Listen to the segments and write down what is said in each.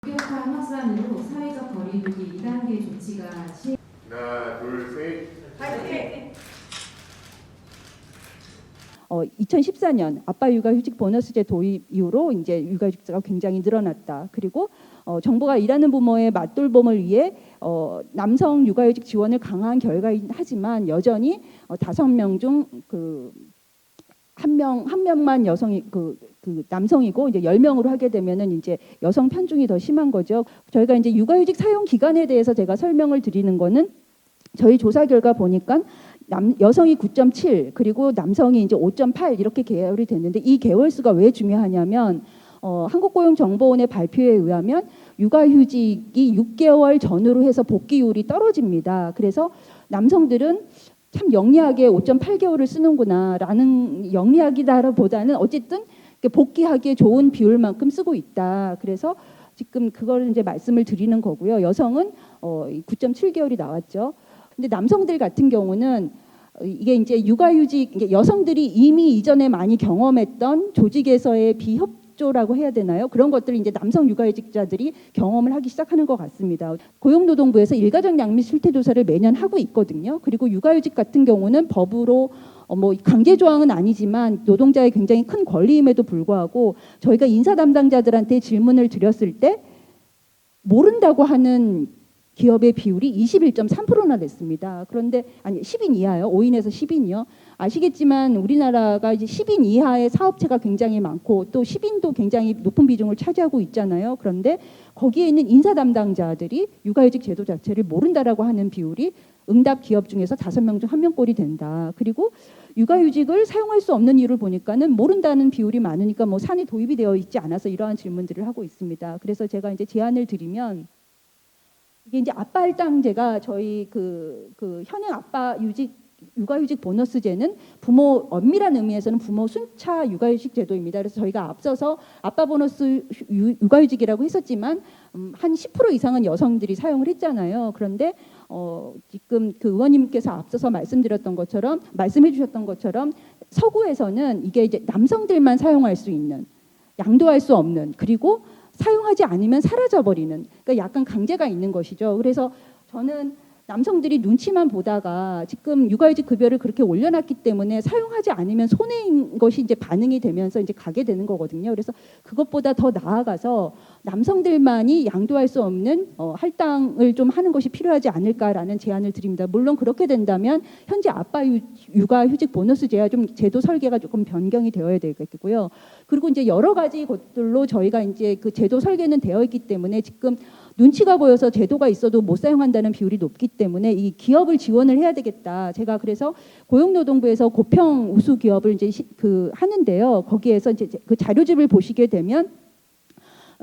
급격한 확산으로 사회적 거리두기 2단계 조치가 하나, 둘, 셋. 파이팅! 2014년 아빠 육아휴직 보너스제 도입 이후로 이제 육아휴직자가 굉장히 늘어났다. 그리고 정부가 일하는 부모의 맞돌봄을 위해 남성 육아휴직 지원을 강화한 결과이긴 하지만 여전히 5명 중 한 명만 여성이 그 남성이고 이제 10명으로 하게 되면은 이제 여성 편중이 더 심한 거죠. 저희가 이제 육아휴직 사용 기간에 대해서 제가 설명을 드리는 거는 저희 조사 결과 보니까 여성이 9.7 그리고 남성이 이제 5.8 이렇게 계열이 됐는데 이 계열수가 왜 중요하냐면 한국고용정보원의 발표에 의하면 육아휴직이 6개월 전후로 해서 복귀율이 떨어집니다. 그래서 남성들은 참 영리하게 5.8개월을 쓰는구나라는 영리하기보다는 어쨌든 복귀하기에 좋은 비율만큼 쓰고 있다. 그래서 지금 그걸 이제 말씀을 드리는 거고요. 여성은 9.7개월이 나왔죠. 근데 남성들 같은 경우는 이게 이제 육아휴직 여성들이 이미 이전에 많이 경험했던 조직에서의 비협조라고 해야 되나요? 그런 것들을 이제 남성 육아휴직자들이 경험을 하기 시작하는 것 같습니다. 고용노동부에서 일가정 양립 실태 조사를 매년 하고 있거든요. 그리고 육아휴직 같은 경우는 법으로 뭐 강제 조항은 아니지만 노동자의 굉장히 큰 권리임에도 불구하고 저희가 인사 담당자들한테 질문을 드렸을 때 모른다고 하는 기업의 비율이 21.3%나 됐습니다. 그런데 아니 10인 이하요. 5인에서 10인이요. 아시겠지만 우리나라가 이제 10인 이하의 사업체가 굉장히 많고 또 10인도 굉장히 높은 비중을 차지하고 있잖아요. 그런데 거기에 있는 인사 담당자들이 육아휴직 제도 자체를 모른다라고 하는 비율이 응답 기업 중에서 5명 중 1명꼴이 된다. 그리고 육아휴직을 사용할 수 없는 이유를 보니까는 모른다는 비율이 많으니까 뭐 산이 도입이 되어 있지 않아서 이러한 질문들을 하고 있습니다. 그래서 제가 이제 제안을 드리면 이게 이제 아빠 할당제가 저희 그 현행 아빠 육아휴직 보너스제는 부모 엄밀한 의미에서는 부모 순차 육아휴직 제도입니다. 그래서 저희가 앞서서 아빠 보너스 육아휴직이라고 했었지만 한 10% 이상은 여성들이 사용을 했잖아요. 그런데 지금 그 의원님께서 앞서서 말씀해 주셨던 것처럼 서구에서는 이게 이제 남성들만 사용할 수 있는 양도할 수 없는 그리고 사용하지 않으면 사라져버리는 그러니까 약간 강제가 있는 것이죠. 그래서 저는 남성들이 눈치만 보다가 지금 육아휴직 급여를 그렇게 올려놨기 때문에 사용하지 않으면 손해인 것이 이제 반응이 되면서 이제 가게 되는 거거든요. 그래서 그것보다 더 나아가서 남성들만이 양도할 수 없는 할당을 좀 하는 것이 필요하지 않을까라는 제안을 드립니다. 물론 그렇게 된다면 현재 아빠 육아휴직 보너스제와 좀 제도 설계가 조금 변경이 되어야 되겠고요. 그리고 이제 여러 가지 것들로 저희가 이제 그 제도 설계는 되어 있기 때문에 지금 눈치가 보여서 제도가 있어도 못 사용한다는 비율이 높기 때문에 이 기업을 지원을 해야 되겠다. 제가 그래서 고용노동부에서 고평 우수 기업을 이제 하는데요. 거기에서 이제 그 자료집을 보시게 되면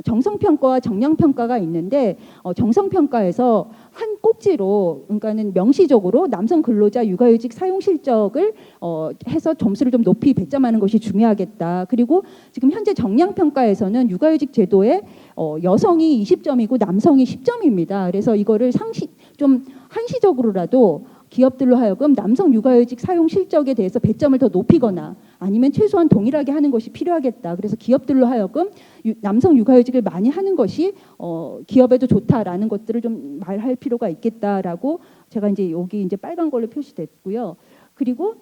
정성평가와 정량평가가 있는데 정성평가에서 한 꼭지로 그러니까는 명시적으로 남성 근로자 육아휴직 사용 실적을 해서 점수를 좀 높이 배점하는 것이 중요하겠다. 그리고 지금 현재 정량평가에서는 육아휴직 제도에 여성이 20점이고 남성이 10점입니다. 그래서 이거를 좀 한시적으로라도 기업들로 하여금 남성 육아휴직 사용 실적에 대해서 배점을 더 높이거나 아니면 최소한 동일하게 하는 것이 필요하겠다. 그래서 기업들로 하여금 남성 육아휴직을 많이 하는 것이 기업에도 좋다라는 것들을 좀 말할 필요가 있겠다라고 제가 이제 여기 이제 빨간 걸로 표시됐고요. 그리고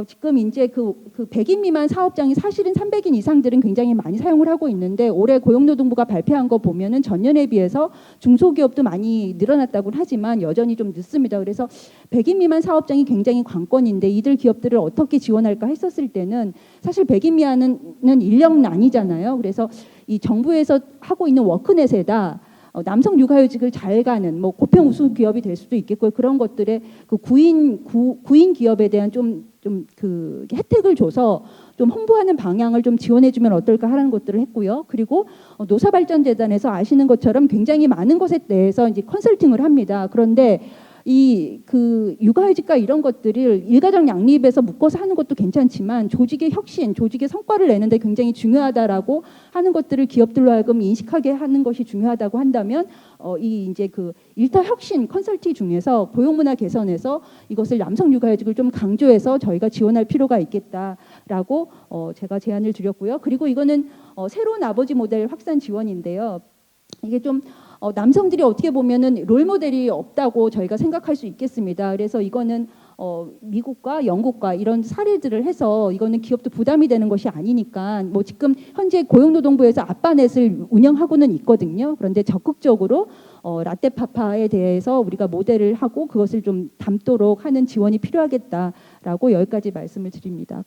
지금 이제 그 100인 미만 사업장이 사실은 300인 이상들은 굉장히 많이 사용을 하고 있는데 올해 고용노동부가 발표한 거 보면은 전년에 비해서 중소기업도 많이 늘어났다고는 하지만 여전히 좀 늦습니다. 그래서 100인 미만 사업장이 굉장히 관건인데 이들 기업들을 어떻게 지원할까 했었을 때는 사실 100인 미만은 인력난이잖아요. 그래서 이 정부에서 하고 있는 워크넷에다 남성 육아휴직을 잘 가는 뭐 고평 우수 기업이 될 수도 있겠고요. 그런 것들의 그 구인 기업에 대한 좀 그 혜택을 줘서 좀 홍보하는 방향을 좀 지원해주면 어떨까 하는 것들을 했고요. 그리고 노사발전재단에서 아시는 것처럼 굉장히 많은 것에 대해서 이제 컨설팅을 합니다. 그런데 그 육아휴직과 이런 것들을 일가정 양립에서 묶어서 하는 것도 괜찮지만 조직의 혁신, 조직의 성과를 내는데 굉장히 중요하다라고 하는 것들을 기업들로 하여금 인식하게 하는 것이 중요하다고 한다면 이 이제 그 일타 혁신 컨설팅 중에서 고용문화 개선에서 이것을 남성 육아휴직을 좀 강조해서 저희가 지원할 필요가 있겠다라고 제가 제안을 드렸고요. 그리고 이거는 새로운 아버지 모델 확산 지원인데요. 이게 좀 남성들이 어떻게 보면은 롤 모델이 없다고 저희가 생각할 수 있겠습니다. 그래서 이거는 미국과 영국과 이런 사례들을 해서 이거는 기업도 부담이 되는 것이 아니니까 뭐 지금 현재 고용노동부에서 아빠넷을 운영하고는 있거든요. 그런데 적극적으로 라떼파파에 대해서 우리가 모델을 하고 그것을 좀 담도록 하는 지원이 필요하겠다라고 여기까지 말씀을 드립니다.